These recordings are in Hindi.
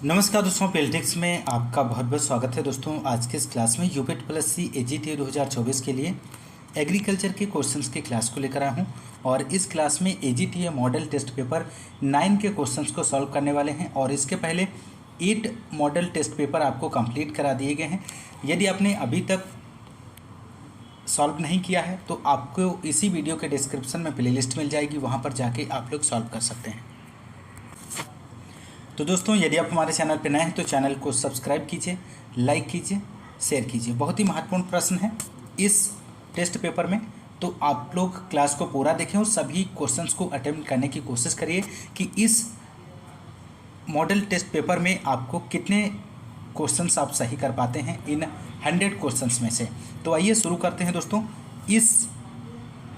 नमस्कार दोस्तों, पॉलिटिक्स में आपका बहुत बहुत स्वागत है। दोस्तों आज के इस क्लास में यूपेट प्लस सी एजीटी 2024 के लिए एग्रीकल्चर के क्वेश्चंस की क्लास को लेकर आया हूं और इस क्लास में एजीटी मॉडल टेस्ट पेपर 9 के क्वेश्चंस को सॉल्व करने वाले हैं और इसके पहले 8 मॉडल टेस्ट पेपर आपको कंप्लीट करा दिए गए हैं। यदि आपने अभी तक सॉल्व नहीं किया है तो आपको इसी वीडियो के डिस्क्रिप्शन में प्लेलिस्ट मिल जाएगी, वहाँ पर जाके आप लोग सॉल्व कर सकते हैं। तो दोस्तों यदि आप हमारे चैनल पर नए हैं तो चैनल को सब्सक्राइब कीजिए, लाइक कीजिए, शेयर कीजिए। बहुत ही महत्वपूर्ण प्रश्न है इस टेस्ट पेपर में, तो आप लोग क्लास को पूरा देखें और सभी क्वेश्चंस को अटेम्प्ट करने की कोशिश करिए कि इस मॉडल टेस्ट पेपर में आपको कितने क्वेश्चंस आप सही कर पाते हैं इन 100 क्वेश्चंस में से। तो आइए शुरू करते हैं दोस्तों। इस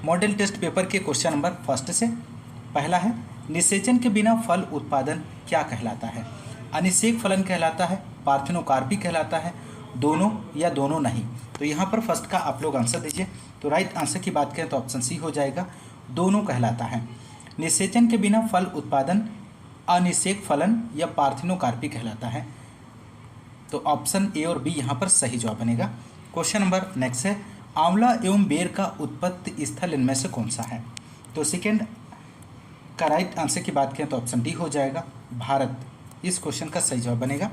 मॉडल टेस्ट पेपर के क्वेश्चन नंबर फर्स्ट से पहला है, निषेचन के बिना फल उत्पादन क्या कहलाता है? अनिषेक फलन कहलाता है, पार्थेनोकार्पी कहलाता है, दोनों या दोनों नहीं। तो यहाँ पर फर्स्ट का आप लोग आंसर दीजिए। तो राइट आंसर की बात करें तो ऑप्शन सी हो जाएगा, दोनों कहलाता है। निषेचन के बिना फल उत्पादन अनिषेक फलन या पार्थेनोकार्पी कहलाता है। तो ऑप्शन ए और बी यहाँ पर सही जवाब बनेगा। क्वेश्चन नंबर नेक्स्ट है, आंवला एवं बेर का उत्पत्ति स्थल इनमें से कौन सा है? तो सेकेंड का राइट आंसर की बात करें तो ऑप्शन डी हो जाएगा, भारत। इस क्वेश्चन का सही जवाब बनेगा।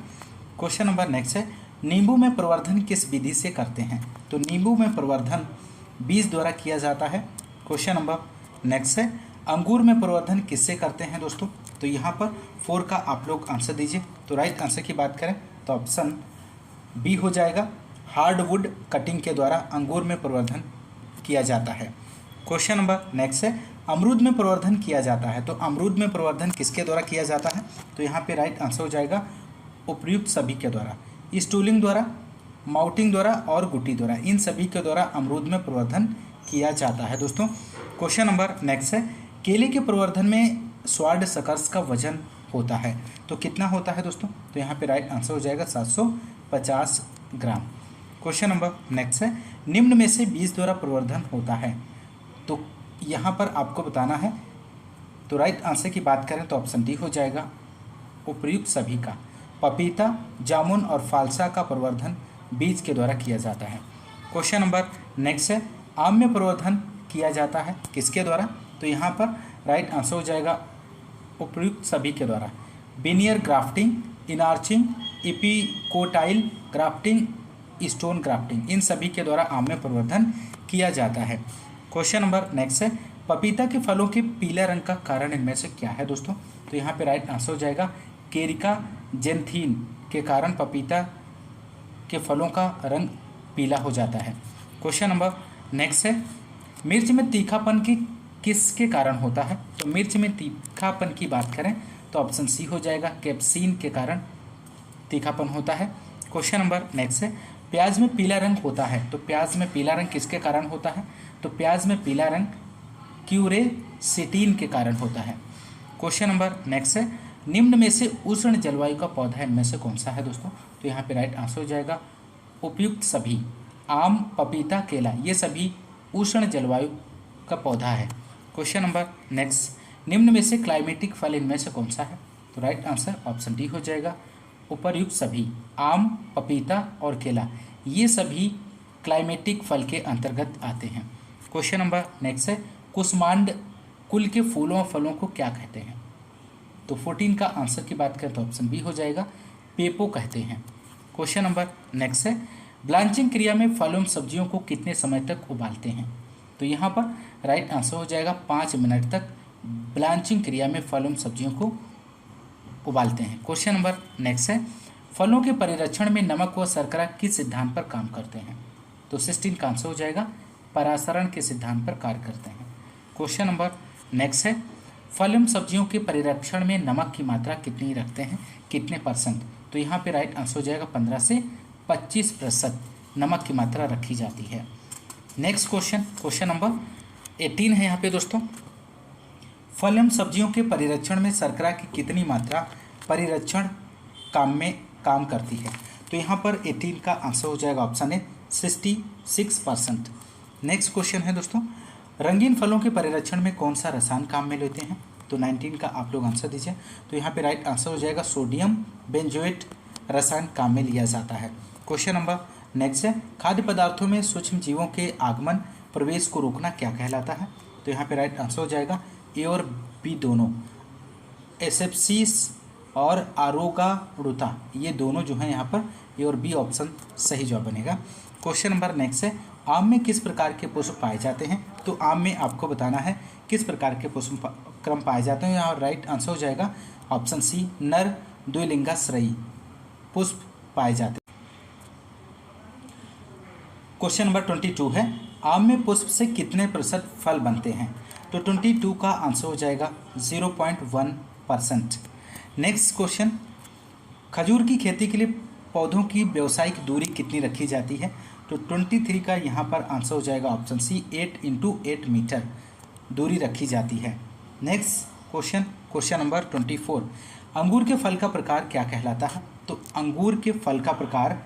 क्वेश्चन नंबर नेक्स्ट है, नींबू में प्रवर्धन किस विधि से करते हैं? तो नींबू में प्रवर्धन बीज द्वारा किया जाता है। क्वेश्चन नंबर नेक्स्ट है, अंगूर में प्रवर्धन किससे करते हैं दोस्तों? तो यहाँ पर 4 का आप लोग आंसर दीजिए। तो राइट आंसर की बात करें तो ऑप्शन बी हो जाएगा, हार्डवुड कटिंग के द्वारा अंगूर में प्रवर्धन किया जाता है। क्वेश्चन नंबर नेक्स्ट है, अमरूद में प्रवर्धन किया जाता है। तो अमरूद में प्रवर्धन किसके द्वारा किया जाता है? तो यहाँ पे राइट आंसर हो जाएगा, उपर्युक्त सभी के द्वारा, स्टूलिंग द्वारा, माउटिंग द्वारा और गुटी द्वारा, इन सभी के द्वारा अमरूद में प्रवर्धन किया जाता है दोस्तों। क्वेश्चन नंबर नेक्स्ट है, केले के प्रवर्धन में स्वाद सकर्ष का वजन होता है। तो कितना होता है दोस्तों? तो यहाँ पे राइट आंसर हो जाएगा 750 ग्राम। क्वेश्चन नंबर नेक्स्ट है, निम्न में से बीज द्वारा प्रवर्धन होता है। तो यहाँ पर आपको बताना है। तो राइट आंसर की बात करें तो ऑप्शन डी हो जाएगा, उपर्युक्त सभी का। पपीता, जामुन और फालसा का प्रवर्धन बीज के द्वारा किया जाता है। क्वेश्चन नंबर नेक्स्ट है, आम में प्रवर्धन किया जाता है किसके द्वारा? तो यहाँ पर राइट आंसर हो जाएगा, उपर्युक्त सभी के द्वारा। Veneer grafting, inarching, epicotyl grafting, stone grafting, इन सभी के द्वारा आम में प्रवर्धन किया जाता है। क्वेश्चन नंबर नेक्स्ट है, पपीता के फलों के पीला रंग का कारण इनमें से क्या है दोस्तों? तो यहाँ पे राइट आंसर हो जाएगा, केरिका जेंथीन के कारण पपीता के फलों का रंग पीला हो जाता है। क्वेश्चन नंबर नेक्स्ट है, मिर्च में तीखापन की किसके कारण होता है? तो मिर्च में तीखापन की बात करें तो ऑप्शन सी हो जाएगा, कैप्सीन के कारण तीखापन होता है। क्वेश्चन नंबर नेक्स्ट है, प्याज में पीला रंग होता है। तो प्याज में पीला रंग किसके कारण होता है? तो प्याज में पीला रंग क्यूरेसिटीन के कारण होता है। क्वेश्चन नंबर नेक्स्ट है, निम्न में से उष्ण जलवायु का पौधा इनमें से कौन सा है दोस्तों? तो यहाँ पे राइट आंसर हो जाएगा, उपयुक्त सभी। आम, पपीता, केला, ये सभी उष्ण जलवायु का पौधा है। क्वेश्चन नंबर नेक्स्ट, निम्न में से क्लाइमेटिक फल इनमें से कौन सा है? तो राइट आंसर ऑप्शन डी हो जाएगा, उपर्युक्त सभी। आम, पपीता और केला, ये सभी क्लाइमेटिक फल के अंतर्गत आते हैं। क्वेश्चन नंबर नेक्स्ट है, कुष्मांड कुल के फूलों और फलों को क्या कहते हैं? तो 14 का आंसर की बात करें तो ऑप्शन बी हो जाएगा, पेपो कहते हैं। क्वेश्चन नंबर नेक्स्ट है, ब्लांचिंग क्रिया में फलों एवं सब्जियों को कितने समय तक उबालते हैं? तो यहाँ पर राइट आंसर हो जाएगा, 5 मिनट तक ब्लांचिंग क्रिया में फलों एवं सब्जियों को उबालते हैं। क्वेश्चन नंबर नेक्स्ट है, फलों के परिरक्षण में नमक व शर्करा किस सिद्धांत पर काम करते हैं? तो 16 का आंसर हो जाएगा, परासरण के सिद्धांत पर कार्य करते हैं। क्वेश्चन नंबर नेक्स्ट है, फल एवं सब्जियों के परिरक्षण में नमक की मात्रा कितनी रखते हैं, कितने %? तो यहाँ पे राइट आंसर हो जाएगा, 15 से 25% नमक की मात्रा रखी जाती है। नेक्स्ट क्वेश्चन नंबर 18 है यहाँ पे दोस्तों, फल एवं सब्जियों के परिरक्षण में शर्करा की कितनी मात्रा परिरक्षण काम करती है? तो यहाँ पर 18 का आंसर हो जाएगा ऑप्शन ए, 66%। नेक्स्ट क्वेश्चन है दोस्तों, रंगीन फलों के परिरक्षण में कौन सा रसायन काम में लेते हैं? तो 19 का आप लोग आंसर दीजिए। तो यहाँ पे राइट आंसर हो जाएगा सोडियम बेंजोएट रसायन काम में लिया जाता है। क्वेश्चन नंबर नेक्स्ट है, खाद्य पदार्थों में सूक्ष्म जीवों के आगमन प्रवेश को रोकना क्या कहलाता है? तो यहाँ पे राइट आंसर हो जाएगा ए और बी दोनों, एसेप्सिस और आरोगारुता, ये दोनों जो है यहाँ पर ए और बी ऑप्शन सही जवाब बनेगा। क्वेश्चन नंबर नेक्स्ट है, आम में किस प्रकार के पुष्प पाए जाते हैं? तो आम में आपको बताना है किस प्रकार के पुष्प क्रम पाए जाते हैं। यहाँ राइट आंसर हो जाएगा ऑप्शन सी, नर द्विलिंगाश्रयी पुष्प पाए जाते हैं। क्वेश्चन नंबर 22 है, आम में पुष्प से कितने प्रतिशत फल बनते हैं? तो 22 का आंसर हो जाएगा 0.1%। नेक्स्ट क्वेश्चन, खजूर की खेती के लिए पौधों की व्यावसायिक दूरी कितनी रखी जाती है? तो 23 का यहाँ पर आंसर हो जाएगा ऑप्शन सी, 8 × 8 मीटर दूरी रखी जाती है। नेक्स्ट क्वेश्चन, क्वेश्चन नंबर 24, अंगूर के फल का प्रकार क्या कहलाता है? तो अंगूर के फल का प्रकार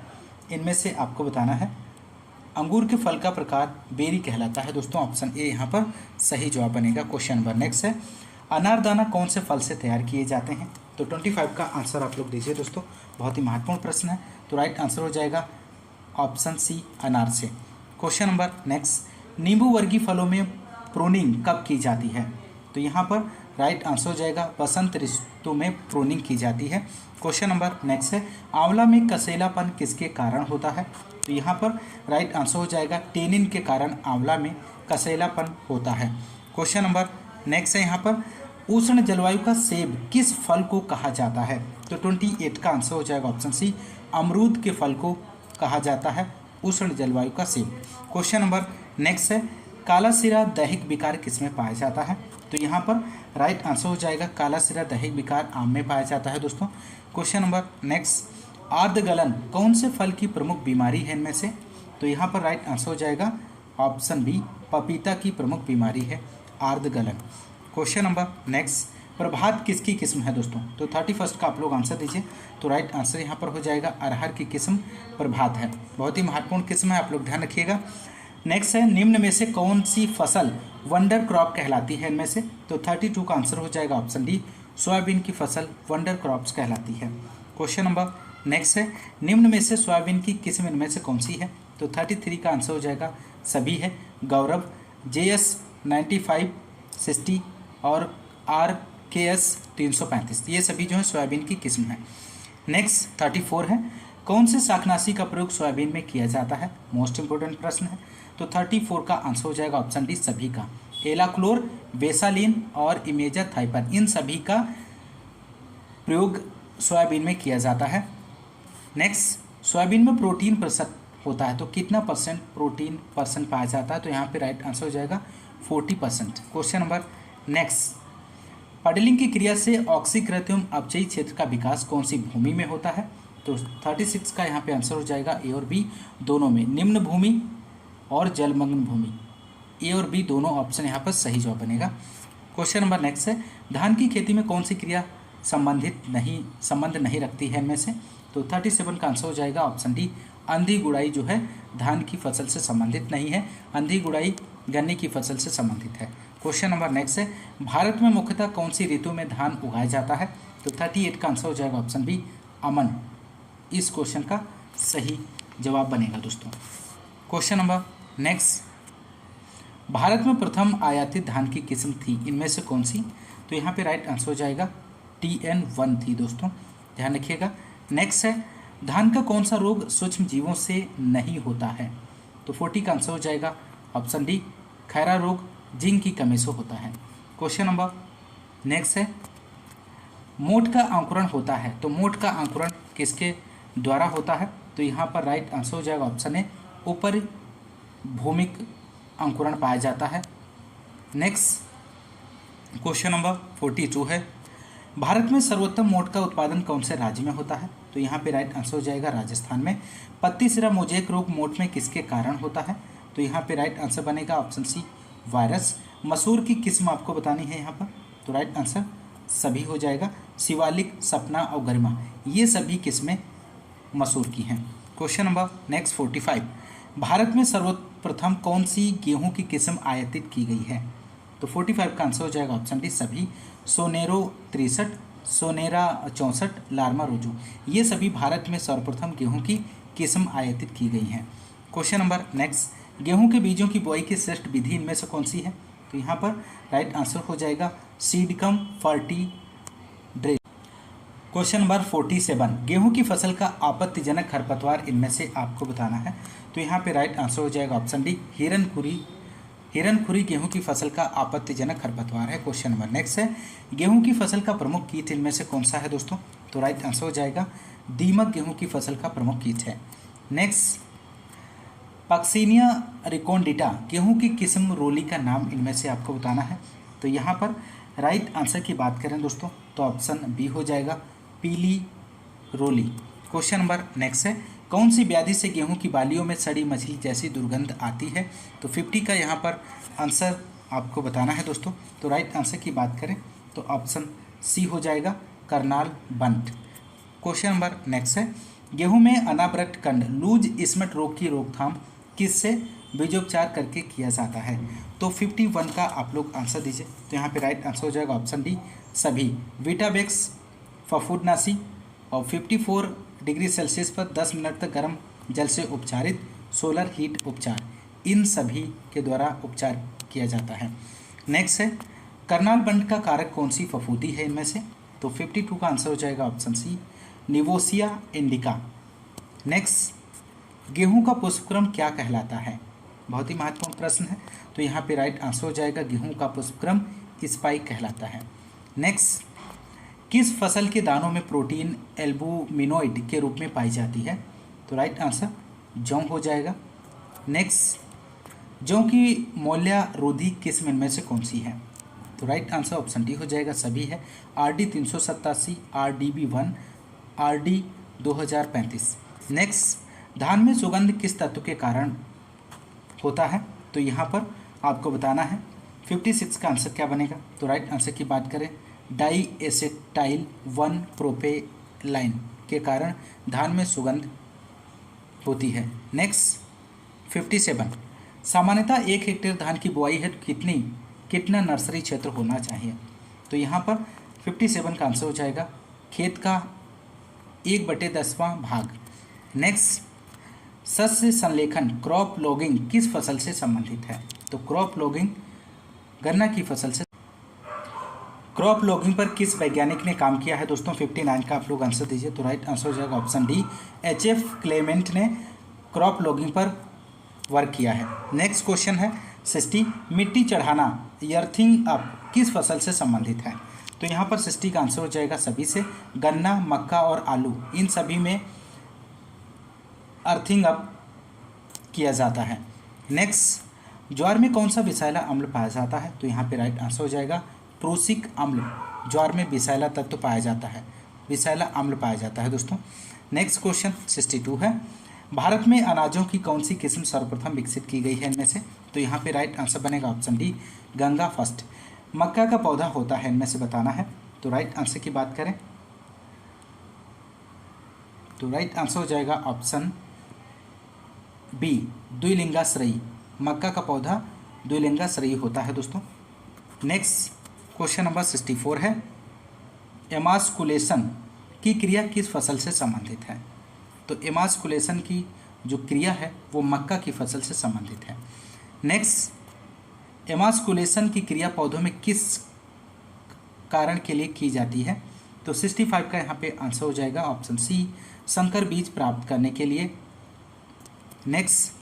इनमें से आपको बताना है। अंगूर के फल का प्रकार बेरी कहलाता है दोस्तों, ऑप्शन ए यहाँ पर सही जवाब बनेगा। क्वेश्चन नंबर नेक्स्ट है, अनारदाना कौन से फल से तैयार किए जाते हैं? तो 25 का आंसर आप लोग दीजिए दोस्तों, बहुत ही महत्वपूर्ण प्रश्न है। तो राइट आंसर हो जाएगा ऑप्शन सी, अनार से। क्वेश्चन नंबर नेक्स्ट, नींबू वर्गीय फलों में प्रूनिंग कब की जाती है? तो यहाँ पर राइट आंसर हो जाएगा बसंत ऋतु में प्रूनिंग की जाती है। क्वेश्चन नंबर नेक्स्ट है, आंवला में कसेलापन किसके कारण होता है? तो यहाँ पर राइट आंसर हो जाएगा टेनिन के कारण आंवला में कसेलापन होता है। क्वेश्चन नंबर नेक्स्ट है यहाँ पर, उष्ण जलवायु का सेब किस फल को कहा जाता है? तो 28 का आंसर हो जाएगा ऑप्शन सी, अमरूद के फल को कहा जाता है उष्ण जलवायु का सेब। क्वेश्चन नंबर नेक्स्ट है, काला सिरा दैहिक विकार किसमें पाया जाता है? तो यहाँ पर राइट आंसर हो जाएगा काला सिरा दैहिक विकार आम में पाया जाता है दोस्तों। क्वेश्चन नंबर नेक्स्ट, आर्द्रगलन कौन से फल की प्रमुख बीमारी है इनमें से? तो यहाँ पर राइट आंसर हो जाएगा ऑप्शन बी, पपीता की प्रमुख बीमारी है आर्द्रगलन। क्वेश्चन नंबर नेक्स्ट, प्रभात किसकी किस्म है दोस्तों? तो 31 का आप लोग आंसर दीजिए। तो राइट आंसर यहाँ पर हो जाएगा अरहर की किस्म प्रभात है, बहुत ही महत्वपूर्ण किस्म है, आप लोग ध्यान रखिएगा। नेक्स्ट है, निम्न में से कौन सी फसल वंडर क्रॉप कहलाती है इनमें से? तो 32 का आंसर हो जाएगा ऑप्शन डी, सोयाबीन की फसल वंडर क्रॉप्स कहलाती है। क्वेश्चन नंबर नेक्स्ट है, निम्न में से सोयाबीन की किस्म इनमें से कौन सी है? तो 33 का आंसर हो जाएगा सभी है, गौरव, JS 95, 60 और RKS 335, ये सभी जो है सोयाबीन की किस्म है। नेक्स्ट 34 है, कौन से शाकनाशी का प्रयोग सोयाबीन में किया जाता है? मोस्ट इंपोर्टेंट प्रश्न है। तो 34 का आंसर हो जाएगा ऑप्शन डी, सभी का, एलाक्लोर, बेसालिन और इमेजाथाइपर, इन सभी का प्रयोग सोयाबीन में किया जाता है। नेक्स्ट, सोयाबीन में प्रोटीन प्रतिशत होता है, तो कितना परसेंट प्रोटीन पाया जाता है? तो यहाँ पे राइट आंसर हो जाएगा 40%। क्वेश्चन नंबर नेक्स्ट, पडलिंग की क्रिया से ऑक्सीकृत एवं अपचयी क्षेत्र का विकास कौन सी भूमि में होता है? तो 36 का यहाँ पे आंसर हो जाएगा ए और बी दोनों में, निम्न भूमि और जलमग्न भूमि, ए और बी दोनों ऑप्शन यहाँ पर सही जवाब बनेगा। क्वेश्चन नंबर नेक्स्ट है, धान की खेती में कौन सी क्रिया संबंध नहीं रखती है इनमें से? तो 37 का आंसर हो जाएगा ऑप्शन डी, अंधी गुड़ाई जो है धान की फसल से संबंधित नहीं है, अंधी गुड़ाई गन्ने की फसल से संबंधित है। क्वेश्चन नंबर नेक्स्ट है, भारत में मुख्यतः कौन सी ऋतु में धान उगाया जाता है? तो 38 का आंसर हो जाएगा ऑप्शन बी, अमन, इस क्वेश्चन का सही जवाब बनेगा दोस्तों। क्वेश्चन नंबर नेक्स्ट, भारत में प्रथम आयातित धान की किस्म थी इनमें से कौन सी? तो यहाँ पे राइट आंसर हो जाएगा TN1 थी दोस्तों, ध्यान रखिएगा। नेक्स्ट है, धान का कौन सा रोग सूक्ष्म जीवों से नहीं होता है? तो 40 का आंसर हो जाएगा ऑप्शन डी, खैरा रोग जिंक की कमी से होता है। क्वेश्चन नंबर नेक्स्ट है, मोठ का अंकुरण होता है, तो मोठ का अंकुरण किसके द्वारा होता है? तो यहाँ पर राइट आंसर हो जाएगा ऑप्शन ए, ऊपर भूमिक अंकुरण पाया जाता है। नेक्स्ट क्वेश्चन नंबर 42 है, भारत में सर्वोत्तम मोठ का उत्पादन कौन से राज्य में होता है? तो यहाँ पे राइट आंसर हो जाएगा राजस्थान में। पत्ती सिरा मोजेक रोग मोठ में किसके कारण होता है? तो यहाँ पे राइट आंसर बनेगा ऑप्शन सी, वायरस। मसूर की किस्म आपको बतानी है यहाँ पर, तो राइट आंसर सभी हो जाएगा, शिवालिक, सपना और गरिमा, ये सभी किस्में मसूर की हैं। क्वेश्चन नंबर नेक्स्ट 45, भारत में सर्वप्रथम कौन सी गेहूं की किस्म आयातित की गई है? तो 45 का आंसर हो जाएगा ऑप्शन डी सभी। सोनेरो 63, सोनेरा 64, लार्मा रोजू, ये सभी भारत में सर्वप्रथम गेहूं की किस्म आयातित की गई हैं। क्वेश्चन नंबर नेक्स्ट, गेहूं के बीजों की बुआई की श्रेष्ठ विधि इनमें से कौन सी है? तो यहाँ पर राइट आंसर हो जाएगा सीड कम फर्टी ड्रिल। क्वेश्चन नंबर 47, गेहूं की फसल का आपत्तिजनक खरपतवार इनमें से आपको बताना है। तो यहाँ पे राइट आंसर हो जाएगा ऑप्शन डी हिरनखुरी। हिरनखुरी गेहूं की फसल का आपत्तिजनक खरपतवार है। क्वेश्चन नंबर नेक्स्ट है, गेहूं की फसल का प्रमुख कीट इनमें से कौन सा है दोस्तों? तो राइट आंसर हो जाएगा दीमक गेहूं की फसल का प्रमुख कीट है। नेक्स्ट, पक्सिनिया रिकोन्डिटा गेहूं की किस्म रोली का नाम इनमें से आपको बताना है। तो यहाँ पर राइट आंसर की बात करें दोस्तों तो ऑप्शन बी हो जाएगा पीली रोली। क्वेश्चन नंबर नेक्स्ट है, कौन सी व्याधि से गेहूं की बालियों में सड़ी मछली जैसी दुर्गंध आती है? तो 50 का यहाँ पर आंसर आपको बताना है दोस्तों। तो राइट आंसर की बात करें तो ऑप्शन सी हो जाएगा करनाल बंट। क्वेश्चन नंबर नेक्स्ट है, गेहूं में अनावृत कंड लूज स्मट रोग की रोकथाम किससे बीजोपचार करके किया जाता है? तो 51 का आप लोग आंसर दीजिए। तो यहाँ पे राइट आंसर हो जाएगा ऑप्शन डी सभी। वीटावेक्स, फफूंदनाशी और 54 डिग्री सेल्सियस पर 10 मिनट तक गर्म जल से उपचारित सोलर हीट उपचार, इन सभी के द्वारा उपचार किया जाता है। नेक्स्ट है, करनाल बंट का कारक कौन सी फफूंदी है इनमें से? तो 52 का आंसर हो जाएगा ऑप्शन सी निवोसिया इंडिका। नेक्स्ट, गेहूं का पुष्पक्रम क्या कहलाता है? बहुत ही महत्वपूर्ण प्रश्न है। तो यहाँ पे राइट आंसर हो जाएगा गेहूं का पुष्पक्रम स्पाइक कहलाता है। नेक्स्ट, किस फसल के दानों में प्रोटीन एल्बुमिनोइड के रूप में पाई जाती है? तो राइट आंसर जौ हो जाएगा। नेक्स्ट, जौ की मौल्यारोधी किस्म इनमें से कौन सी है? तो राइट आंसर ऑप्शन डी हो जाएगा सभी है। RD 387, RDB1, RD 2035। नेक्स्ट, धान में सुगंध किस तत्व के कारण होता है? तो यहाँ पर आपको बताना है। 56 का आंसर क्या बनेगा? तो राइट आंसर की बात करें डाई एसिटाइल 1 प्रोपेलाइन के कारण धान में सुगंध होती है। नेक्स्ट, 57, सामान्यतः 1 हेक्टेयर धान की बुआई है कितना नर्सरी क्षेत्र होना चाहिए? तो यहाँ पर 57 का आंसर हो जाएगा खेत का 1/10वां भाग। नेक्स्ट, शस्य संलेखन क्रॉप लॉगिंग किस फसल से संबंधित है? तो क्रॉप लॉगिंग गन्ना की फसल से। क्रॉप लॉगिंग पर किस वैज्ञानिक ने काम किया है दोस्तों? 59 का आप लोग आंसर दीजिए। तो राइट आंसर हो जाएगा ऑप्शन डी HF क्लेमेंट ने क्रॉप लॉगिंग पर वर्क किया है। नेक्स्ट क्वेश्चन है 60, मिट्टी चढ़ाना यर्थिंग अप किस फसल से संबंधित है? तो यहाँ पर 60 का आंसर हो जाएगा सभी से। गन्ना, मक्का और आलू, इन सभी में अर्थिंग अप किया जाता है। नेक्स्ट, ज्वार में कौन सा विषैला अम्ल पाया जाता है? तो यहाँ पे राइट आंसर हो जाएगा प्रूसिक अम्ल। ज्वार में विषैला तत्व पाया जाता है, विषैला अम्ल पाया जाता है दोस्तों। नेक्स्ट क्वेश्चन 62 है, भारत में अनाजों की कौन सी किस्म सर्वप्रथम विकसित की गई है इनमें से? तो यहाँ पे राइट आंसर बनेगा ऑप्शन डी गंगा फर्स्ट। मक्का का पौधा होता है इनमें से बताना है। तो राइट आंसर की बात करें तो राइट आंसर हो जाएगा ऑप्शन बी द्विलिंगाश्रयी। मक्का का पौधा द्विलिंगाश्रयी होता है दोस्तों। नेक्स्ट क्वेश्चन नंबर 64 है, एमास्कुलेशन की क्रिया किस फसल से संबंधित है? तो एमास्कुलेशन की जो क्रिया है वो मक्का की फसल से संबंधित है। नेक्स्ट, एमास्कुलेशन की क्रिया पौधों में किस कारण के लिए की जाती है? तो 65 का यहाँ पे आंसर हो जाएगा ऑप्शन सी संकर बीज प्राप्त करने के लिए। नेक्स्ट,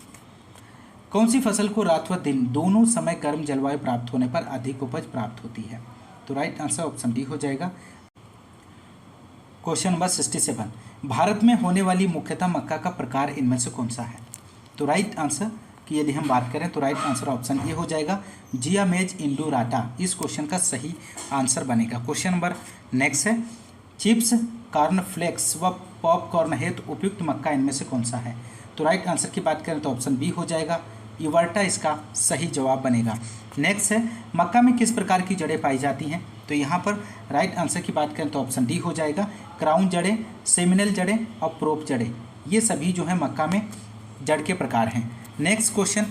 कौन सी फसल को रात व दिन दोनों समय गर्म जलवायु प्राप्त होने पर अधिक उपज प्राप्त होती है? तो राइट आंसर ऑप्शन डी हो जाएगा। क्वेश्चन नंबर 67, भारत में होने वाली मुख्यतः मक्का का प्रकार इनमें से कौन सा है? तो राइट आंसर की यदि हम बात करें तो राइट आंसर ऑप्शन ए हो जाएगा जियामेज इंडोराटा। इस क्वेश्चन का सही आंसर बनेगा। क्वेश्चन नंबर नेक्स्ट है, चिप्स, कॉर्नफ्लेक्स व पॉपकॉर्न हेतु उपयुक्त मक्का इनमें से कौन सा है? तो राइट आंसर की बात करें तो ऑप्शन बी हो जाएगा इवर्टा इसका सही जवाब बनेगा। नेक्स्ट है, मक्का में किस प्रकार की जड़ें पाई जाती हैं? तो यहाँ पर राइट आंसर की बात करें तो ऑप्शन डी हो जाएगा क्राउन जड़ें, सेमिनल जड़ें और प्रोप जड़ें, ये सभी जो है मक्का में जड़ के प्रकार हैं। नेक्स्ट क्वेश्चन,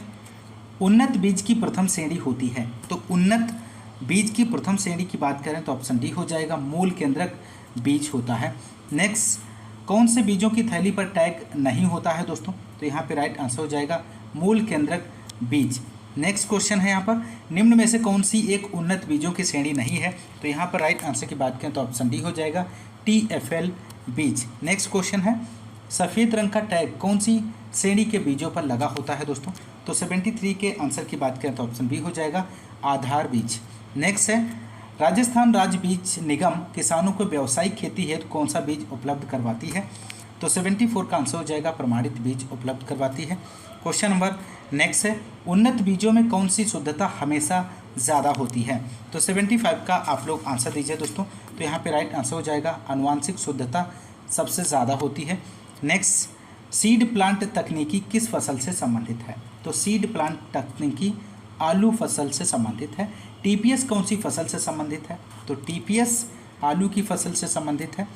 उन्नत बीज की प्रथम श्रेणी होती है। तो उन्नत बीज की प्रथम श्रेणी की बात करें तो ऑप्शन डी हो जाएगा, मूल केंद्रक बीज होता है। नेक्स्ट, कौन से बीजों की थैली पर टैग नहीं होता है दोस्तों? तो यहाँ पे राइट आंसर हो जाएगा मूल केंद्रक बीज। नेक्स्ट क्वेश्चन है यहाँ पर, निम्न में से कौन सी एक उन्नत बीजों की श्रेणी नहीं है? तो यहाँ पर राइट आंसर की बात करें तो ऑप्शन डी हो जाएगा, TFL बीज। नेक्स्ट क्वेश्चन है, सफ़ेद रंग का टैग कौन सी श्रेणी के बीजों पर लगा होता है दोस्तों? तो 73 के आंसर की बात करें तो ऑप्शन बी हो जाएगा, आधार बीज। नेक्स्ट है, राजस्थान राज्य बीज निगम किसानों को व्यावसायिक खेती हेतु कौन सा बीज उपलब्ध करवाती है? तो 74 का आंसर हो जाएगा, प्रमाणित बीज उपलब्ध करवाती है। क्वेश्चन नंबर नेक्स्ट है, उन्नत बीजों में कौन सी शुद्धता हमेशा ज़्यादा होती है? तो 75 का आप लोग आंसर दीजिए दोस्तों। तो यहाँ पे राइट आंसर हो जाएगा, आनुवांशिक शुद्धता सबसे ज़्यादा होती है। नेक्स्ट, सीड प्लांट तकनीकी किस फसल से संबंधित है? तो सीड प्लांट तकनीकी आलू फसल से संबंधित है। TPS कौन सी फसल से संबंधित है? तो TPS आलू की फसल से संबंधित है।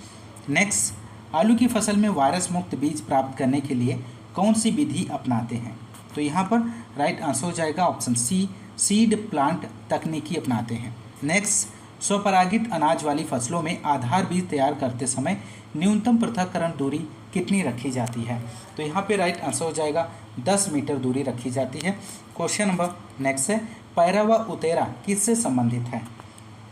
नेक्स्ट, आलू की फसल में वायरस मुक्त बीज प्राप्त करने के लिए कौन सी विधि अपनाते हैं? तो यहाँ पर राइट आंसर हो जाएगा ऑप्शन सी, सीड प्लांट तकनीकी अपनाते हैं। नेक्स्ट, स्वपरागित अनाज वाली फसलों में आधार बीज तैयार करते समय न्यूनतम पृथक्करण दूरी कितनी रखी जाती है? तो यहाँ पे राइट आंसर हो जाएगा, 10 मीटर दूरी रखी जाती है। क्वेश्चन नंबर नेक्स्ट है, पैरा व उतेरा किससे संबंधित है?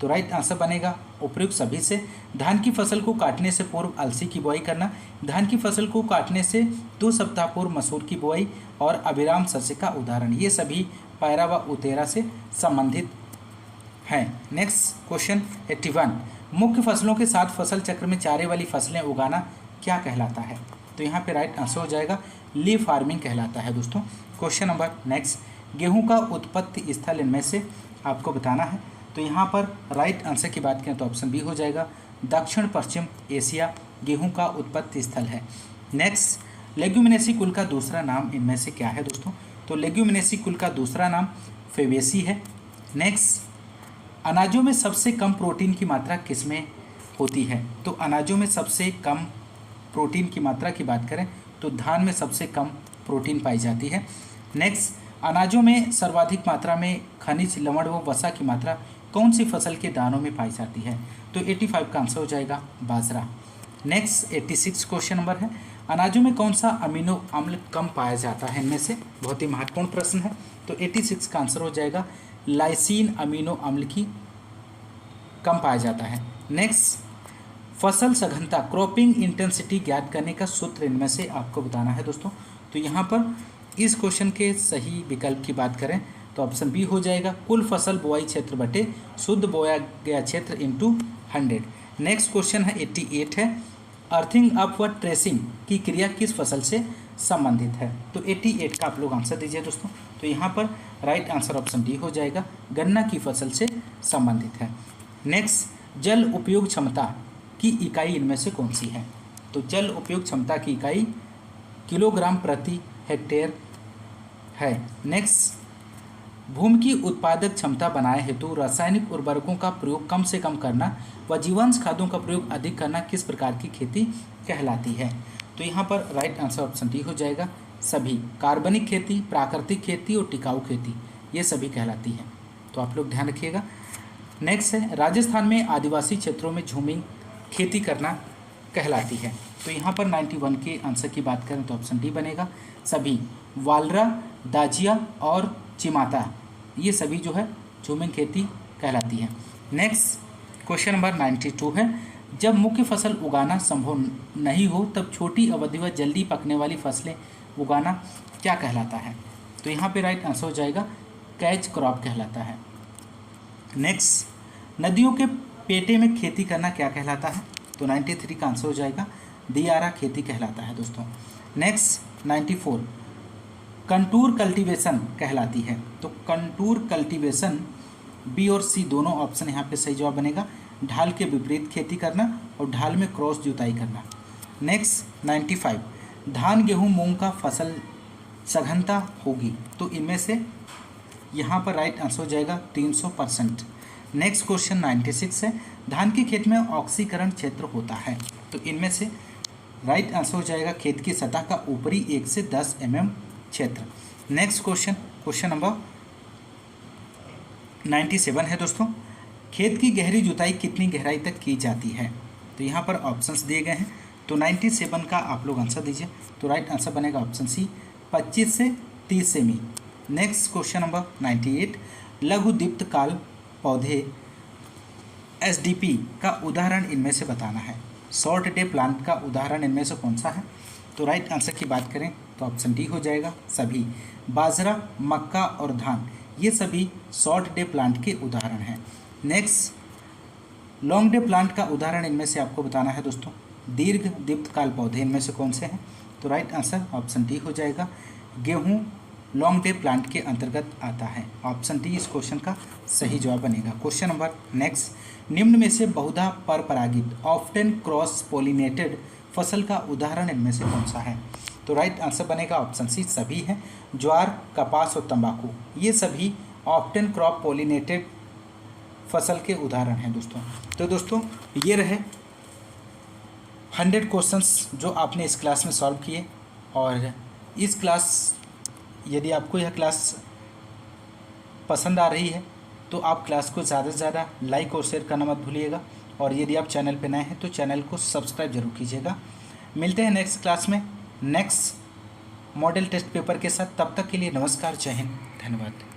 तो राइट आंसर बनेगा उपयुक्त सभी से। धान की फसल को काटने से पूर्व अलसी की बुआई करना, धान की फसल को काटने से 2 सप्ताह पूर्व मसूर की बुआई और अभिराम सरसे का उदाहरण, ये सभी पैरा व उतेरा से संबंधित हैं। नेक्स्ट क्वेश्चन 81, मुख्य फसलों के साथ फसल चक्र में चारे वाली फसलें उगाना क्या कहलाता है? तो यहाँ पे राइट आंसर हो जाएगा, लीफ फार्मिंग कहलाता है दोस्तों। क्वेश्चन नंबर नेक्स्ट, गेहूं का उत्पत्ति स्थल इनमें से आपको बताना है। तो यहाँ पर राइट आंसर की बात करें तो ऑप्शन बी हो जाएगा, दक्षिण पश्चिम एशिया गेहूं का उत्पत्ति स्थल है। नेक्स्ट, लेग्यूमिनेसी कुल का दूसरा नाम इनमें से क्या है दोस्तों? तो लेग्यूमिनेसी कुल का दूसरा नाम फेबेसी है। नेक्स्ट, अनाजों में सबसे कम प्रोटीन की मात्रा किसमें होती है? तो अनाजों में सबसे कम प्रोटीन की मात्रा की बात करें तो धान में सबसे कम प्रोटीन पाई जाती है। नेक्स्ट, अनाजों में सर्वाधिक मात्रा में खनिज, लवण व वसा की मात्रा कौन सी फसल के दानों में पाई जाती है? तो 85 का आंसर हो जाएगा, बाजरा। नेक्स्ट 86 क्वेश्चन नंबर है, अनाजों में कौन सा अमीनो अम्ल कम पाया जाता है? इनमें से बहुत ही महत्वपूर्ण प्रश्न है। तो 86 का आंसर हो जाएगा, लाइसिन अमीनो अम्ल की कम पाया जाता है। नेक्स्ट, फसल सघनता क्रॉपिंग इंटेंसिटी ज्ञात करने का सूत्र इनमें से आपको बताना है दोस्तों। तो यहाँ पर इस क्वेश्चन के सही विकल्प की बात करें तो ऑप्शन बी हो जाएगा, कुल फसल बुआई क्षेत्र बटे शुद्ध बोया गया क्षेत्र इंटू 100। नेक्स्ट क्वेश्चन है 88 है, अर्थिंग अप व ट्रेसिंग की क्रिया किस फसल से संबंधित है? तो 88 का आप लोग आंसर दीजिए दोस्तों। तो यहाँ पर राइट आंसर ऑप्शन डी हो जाएगा, गन्ना की फसल से संबंधित है। नेक्स्ट, जल उपयोग क्षमता की इकाई इनमें से कौन सी है? तो जल उपयोग क्षमता की इकाई किलोग्राम प्रति हेक्टेयर है। नेक्स्ट, भूमि की उत्पादक क्षमता बनाए हेतु रासायनिक उर्वरकों का प्रयोग कम से कम करना व जीवांश खादों का प्रयोग अधिक करना किस प्रकार की खेती कहलाती है? तो यहाँ पर राइट आंसर ऑप्शन डी हो जाएगा, सभी। कार्बनिक खेती, प्राकृतिक खेती और टिकाऊ खेती, ये सभी कहलाती है। तो आप लोग ध्यान रखिएगा। नेक्स्ट है, राजस्थान में आदिवासी क्षेत्रों में झूमिंग खेती करना कहलाती है। तो यहाँ पर 91 के आंसर की बात करें तो ऑप्शन डी बनेगा, सभी। वालरा, दाजिया और चिमाता, ये सभी जो है झूमिंग खेती कहलाती है। नेक्स्ट क्वेश्चन नंबर 92 है, जब मुख्य फसल उगाना संभव नहीं हो तब छोटी अवधि व जल्दी पकने वाली फसलें उगाना क्या कहलाता है? तो यहाँ पे राइट आंसर हो जाएगा, कैच क्रॉप कहलाता है। नेक्स्ट, नदियों के पेटे में खेती करना क्या कहलाता है? तो 93 का आंसर हो जाएगा, दियारा खेती कहलाता है दोस्तों। नेक्स्ट 94, कंटूर कल्टीवेशन कहलाती है। तो कंटूर कल्टीवेशन बी और सी दोनों ऑप्शन यहाँ पे सही जवाब बनेगा, ढाल के विपरीत खेती करना और ढाल में क्रॉस जुताई करना। नेक्स्ट 95, धान गेहूं मूंग का फसल सघनता होगी। तो इनमें से यहाँ पर राइट आंसर हो जाएगा 300%। नेक्स्ट क्वेश्चन 96 है, धान के खेत में ऑक्सीकरण क्षेत्र होता है। तो इनमें से राइट आंसर हो जाएगा, खेत की सतह का ऊपरी 1 से 10 mm क्षेत्र। नेक्स्ट क्वेश्चन, क्वेश्चन नंबर 97 है दोस्तों, खेत की गहरी जुताई कितनी गहराई तक की जाती है? तो यहाँ पर ऑप्शंस दिए गए हैं, तो 97 का आप लोग आंसर दीजिए। तो राइट आंसर बनेगा ऑप्शन सी, 25 से 30 सेमी। नेक्स्ट क्वेश्चन नंबर 98, लघु दीप्तकाल पौधे SDP का उदाहरण इनमें से बताना है। शॉर्ट डे प्लांट का उदाहरण इनमें से कौन सा है? तो राइट आंसर की बात करें तो ऑप्शन डी हो जाएगा सभी। बाजरा, मक्का और धान ये सभी शॉर्ट डे प्लांट के उदाहरण हैं। नेक्स्ट, लॉन्ग डे प्लांट का उदाहरण इनमें से आपको बताना है दोस्तों। दीर्घ दीप्तकाल पौधे इनमें से कौन से हैं? तो राइट आंसर ऑप्शन डी हो जाएगा। गेहूँ लॉन्ग डे प्लांट के अंतर्गत आता है। ऑप्शन डी इस क्वेश्चन का सही जवाब बनेगा। क्वेश्चन नंबर नेक्स्ट, निम्न में से बहुधा परपरागित ऑफ्टन क्रॉस पोलिनेटेड फसल का उदाहरण इनमें से कौन सा है? तो राइट आंसर बनेगा ऑप्शन सी सभी है। ज्वार, कपास और तंबाकू ये सभी ऑफ्टन क्रॉप पोलिनेटेड फसल के उदाहरण हैं दोस्तों। तो दोस्तों ये रहे 100 क्वेश्चंस जो आपने इस क्लास में सॉल्व किए। और इस क्लास, यदि आपको यह क्लास पसंद आ रही है तो आप क्लास को ज़्यादा से ज़्यादा लाइक और शेयर करना मत भूलिएगा। और यदि आप चैनल पर नए हैं तो चैनल को सब्सक्राइब जरूर कीजिएगा। मिलते हैं नेक्स्ट क्लास में नेक्स्ट मॉडल टेस्ट पेपर के साथ। तब तक के लिए नमस्कार, जय हिंद, धन्यवाद।